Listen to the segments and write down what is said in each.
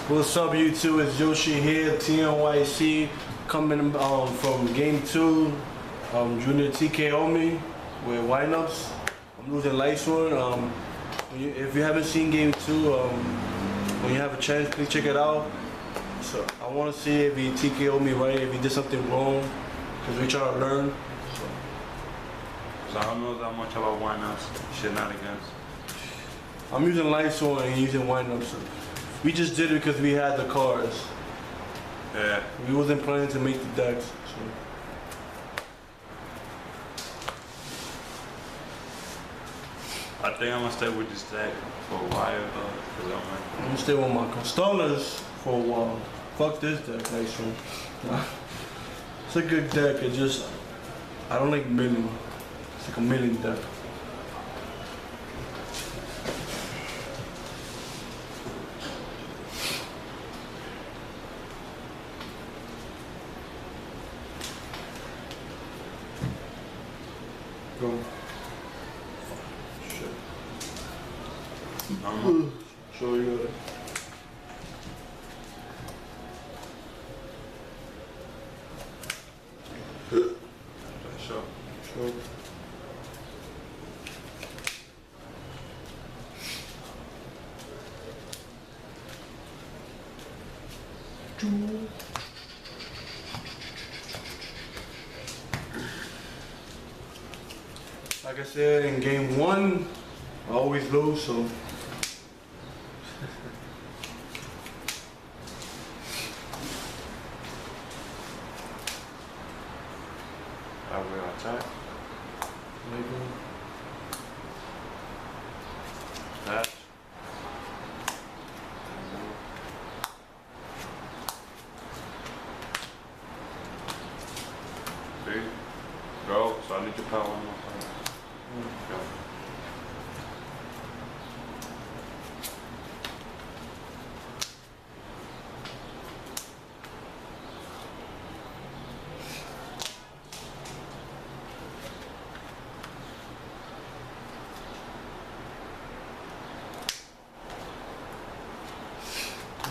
What's up, YouTube? It's Yoshi here, TNYC, coming from Game 2, Junior TKO me with windups. I'm losing Lightsworn. If you haven't seen Game 2, when you have a chance, please check it out. So I want to see if he TKO me right, if he did something wrong, because we try to learn. So I don't know that much about windups, shenanigans. I'm using Lightsworn and using windups. We just did it because we had the cards. Yeah. We wasn't planning to make the decks. So. I think I'm gonna stay with this deck for a while though, because I'm gonna stay with my Constellars for a while. Fuck this deck, Lightsworn. It's a good deck, it just, I don't like milling. It's like a milling deck. Go. Shit. Sure you got it. Sure. Sure. Like I said, in game 1, I always lose, so. I will attack. Maybe. That. Three. Go. So I need your power one more time. Go.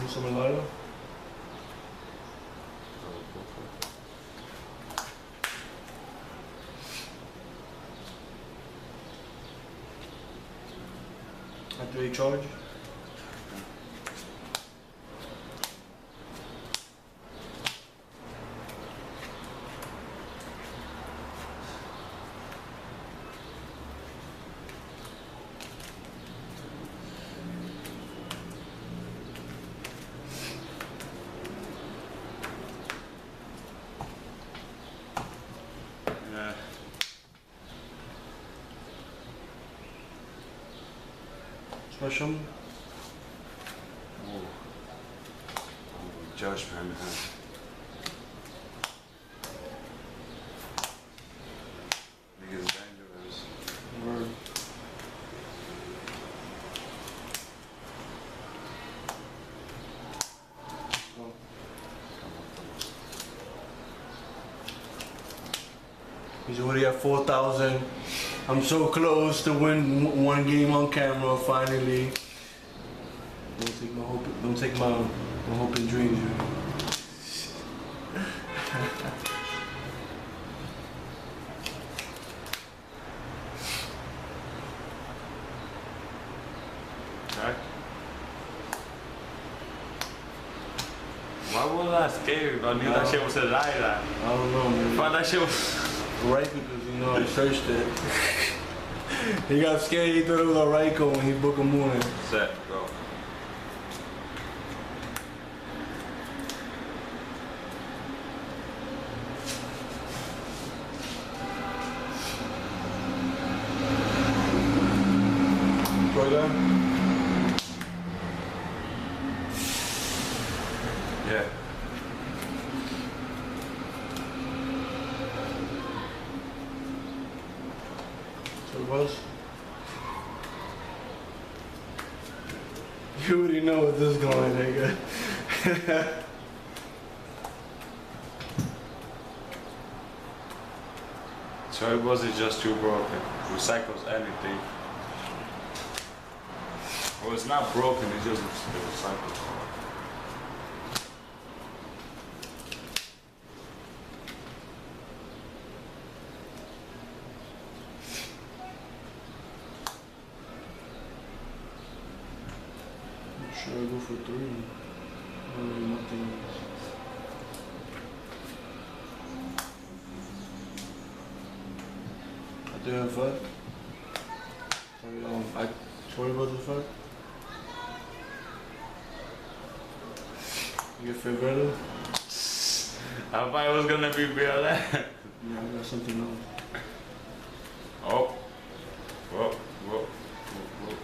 Need some lighter? After you charge? Yeah. Special? Oh. Judgment, huh? Niggas dangerous. Word. Oh. He's already at 4,000. I'm so close to win one game on camera finally. Don't take my hope and dreams. Okay. Why was I scared? I knew that shit was a lie. I don't know, man. Why that shit was Right, because you know I searched it. He got scared, he thought it was a Raiko when he booked a morning. set, go. Try that? Yeah. So it was? You already know what this is going, nigga. So it wasn't just too broken. Recycles anything. Well, it's not broken, it's just it recycles. Should I go for 3? Nothing else. I do have fun. I told you about the fun. Your favorite? I thought it was gonna be real. Yeah, I got something else. Oh. Whoa, whoa, whoa.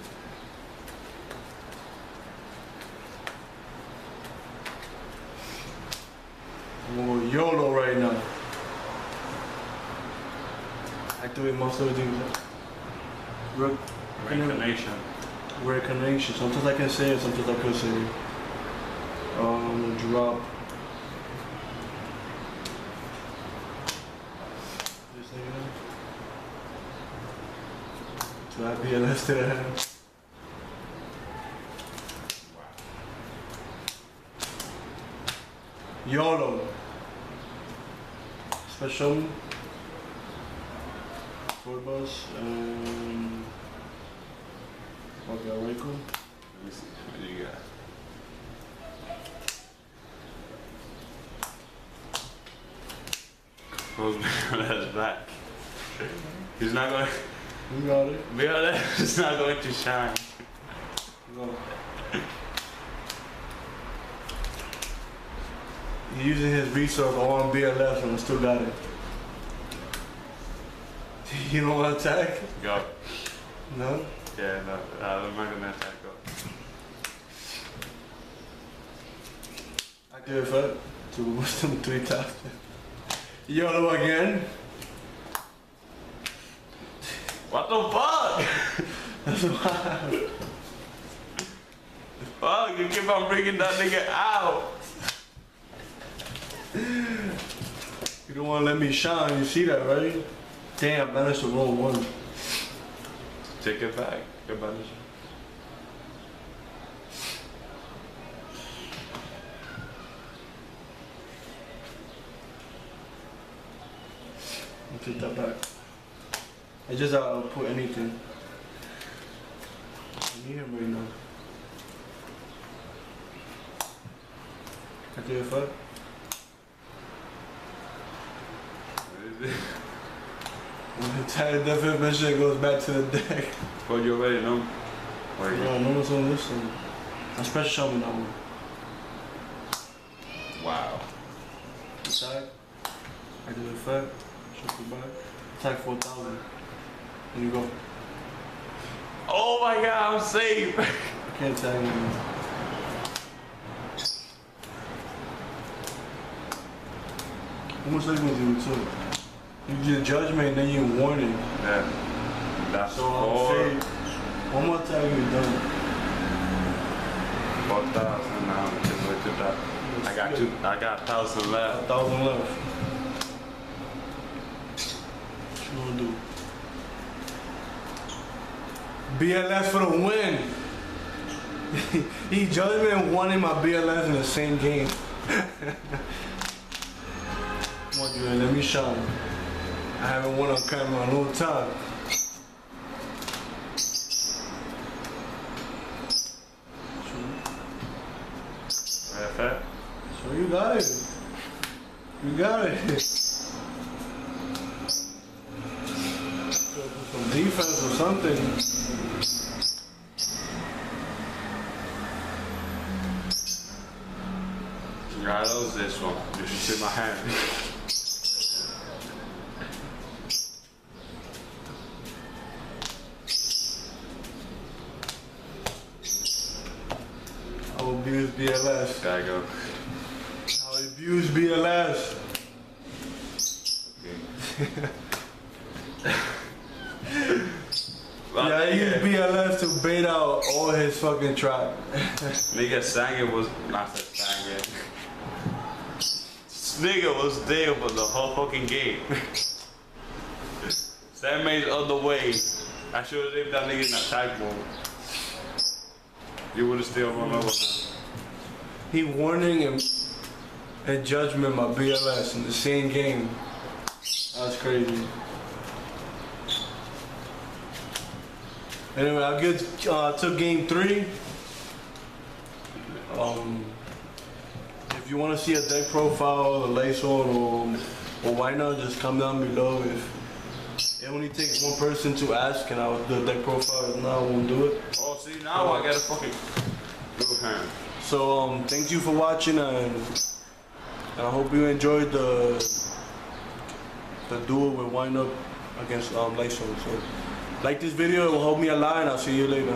I'm going YOLO right now. I do it most of the things. Reincarnation. Reincarnation. Sometimes I can say it, sometimes I could say it. Drop. This nigga. So I'd be a left to the hand. YOLO. Special. Four bus and okay, Rico. Let me see what you got. Who's that's back? He's not going. You got it. BLS is not going to shine. No. He's using his resource on BLS and I still got it. You don't want to attack? Go. No? Yeah, no. I'm not gonna attack. Go. I give it fuck to wisdom 3 times. YOLO again. What the fuck? That's wild. Fuck, you keep on bringing that nigga out. You don't want to let me shine, you see that, right? Damn, I managed to roll 1. Take it back. Your banish. I'll take that back. I just put anything. I need him right now. I do it fuck. What is it? When the tide definition goes back to the deck. Well, you already know. Where you? No, no one's on this one. I special summon that one. Wow. Attack. I do it fuck. Shuffle back. Attack 4,000. And you go. Oh my god, I'm safe. I can't tag anymore. How much are you gonna do too? You do judgment and then you warning. Yeah. That's So four. say, one more time you're done. 4,000 now. Just look at that. I got 1,000 left. 1,000 left. What you gonna do? BLS for the win. He judgment wanted my BLS in the same game. Come on, dude, let me shine. I haven't won on camera in a long time. Perfect. So you got it. You got it. Some defense or something. Yeah, that was this one. You should see my hand. I'll abuse BLS. Gotta go. I'll abuse BLS. Okay. Yeah, I used BLS to bait out all his fucking trap. Nigga Sanger was not that Sanger. This nigga was there for the whole fucking game. Sam made on the way. I should have left that nigga in attack mode. You would have still run over him. He warning and judgment my BLS in the same game. That's crazy. Anyway, I'll get to game 3. If you want to see a deck profile, a Lightsworn, or why not, just comment down below. If it only takes one person to ask, and I'll do a deck profile. If not, I won't do it. Oh, see, now I got a fucking good hand. So, thank you for watching, and I hope you enjoyed the duel with Wind Up against Lightsworn. So, like this video, it will help me a lot, and I'll see you later.